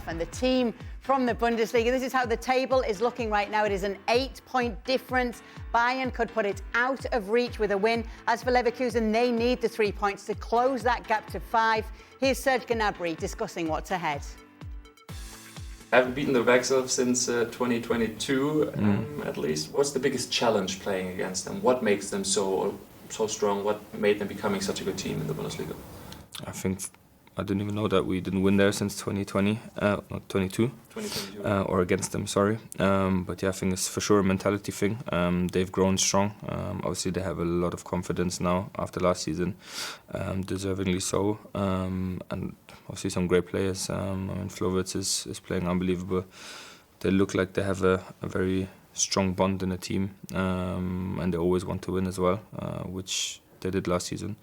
and the team from the Bundesliga. This is how the table is looking right now. It is an 8-point difference. Bayern could put it out of reach with a win. As for Leverkusen, they need the 3 points to close that gap to 5. Here's Serge Gnabry discussing what's ahead. I haven't beaten the Wexel since 2022, at least. What's the biggest challenge playing against them? What makes them so strong? What made them becoming such a good team in the Bundesliga? I think I didn't even know that we didn't win there since 2020, not 22, 2022. Or against them, sorry. But yeah, I think it's for sure a mentality thing. They've grown strong. Obviously, they have a lot of confidence now after last season, deservingly so. And obviously, some great players. I mean, Flowitz is playing unbelievable. They look like they have a very strong bond in the team, and they always want to win as well, which they did last season.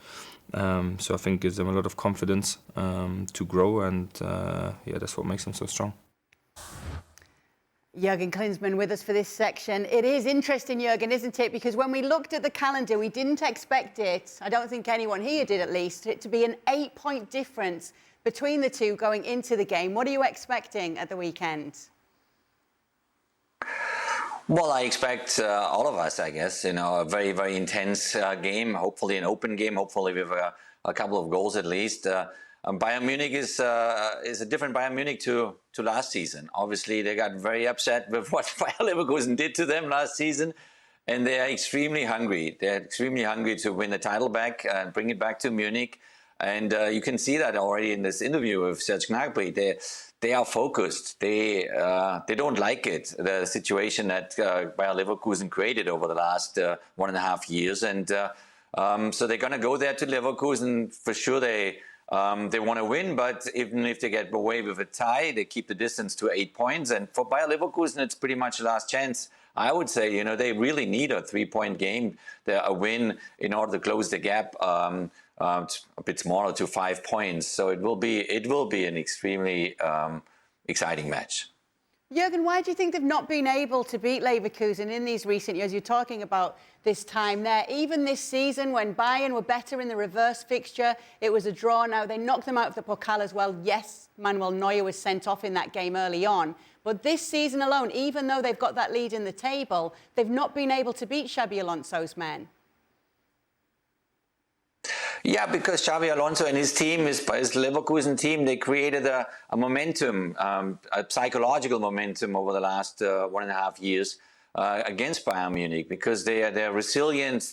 So I think it gives them a lot of confidence to grow, and yeah, that's what makes them so strong. Jurgen Klinsmann with us for this section. It is interesting, Jurgen, isn't it? Because when we looked at the calendar, we didn't expect it, I don't think anyone here did at least, it to be an 8-point difference between the two going into the game. What are you expecting at the weekend? Well, I expect all of us, I guess, a very, very intense game, hopefully an open game, hopefully with a couple of goals at least. Bayern Munich is a different Bayern Munich to last season. Obviously, they got very upset with what Bayer Leverkusen did to them last season, and they are extremely hungry. They're extremely hungry to win the title back and bring it back to Munich. And you can see that already in this interview with Serge Gnabry. They are focused. They don't like it, the situation that Bayer Leverkusen created over the last 1.5 years. And so they're going to go there to Leverkusen. For sure, they want to win. But even if they get away with a tie, they keep the distance to 8 points. And for Bayer Leverkusen, it's pretty much the last chance. I would say, they really need a 3-point game, a win, in order to close the gap a bit smaller to 5 points. So it will be an extremely exciting match. Jurgen, why do you think they've not been able to beat Leverkusen in these recent years? You're talking about this time there. Even this season, when Bayern were better in the reverse fixture, it was a draw. Now, they knocked them out of the Pokal as well. Yes, Manuel Neuer was sent off in that game early on. But this season alone, even though they've got that lead in the table, they've not been able to beat Xabi Alonso's men. Yeah, because Xabi Alonso and his team, his Leverkusen team, they created a momentum, a psychological momentum over the last 1.5 years against Bayern Munich, because they're resilient.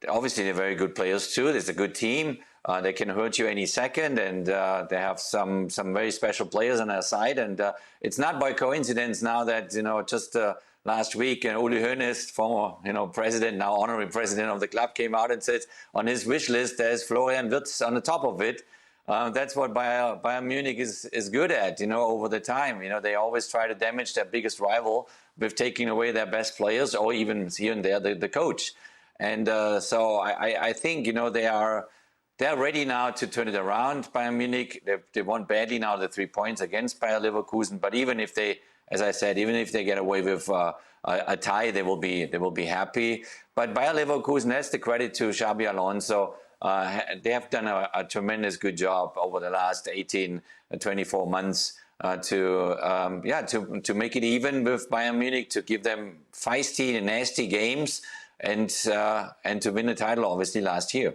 Obviously they're very good players too. There's a good team. They can hurt you any second, and they have some very special players on their side. And it's not by coincidence now that just last week, Uli Hoeneß, former president, now honorary president of the club, came out and said on his wish list there's Florian Wirtz on the top of it. That's what Bayern Munich is good at. Over the time, they always try to damage their biggest rival with taking away their best players, or even here and there the coach. And so I think they're ready now to turn it around. Bayern Munich, they won badly now the 3 points against Bayer Leverkusen. But even if they, as I said, even if they get away with a tie, they will be happy. But Bayer Leverkusen, that's the credit to Xabi Alonso. They have done a tremendous good job over the last 18, 24 months to make it even with Bayern Munich, to give them feisty and nasty games, and to win the title obviously last year.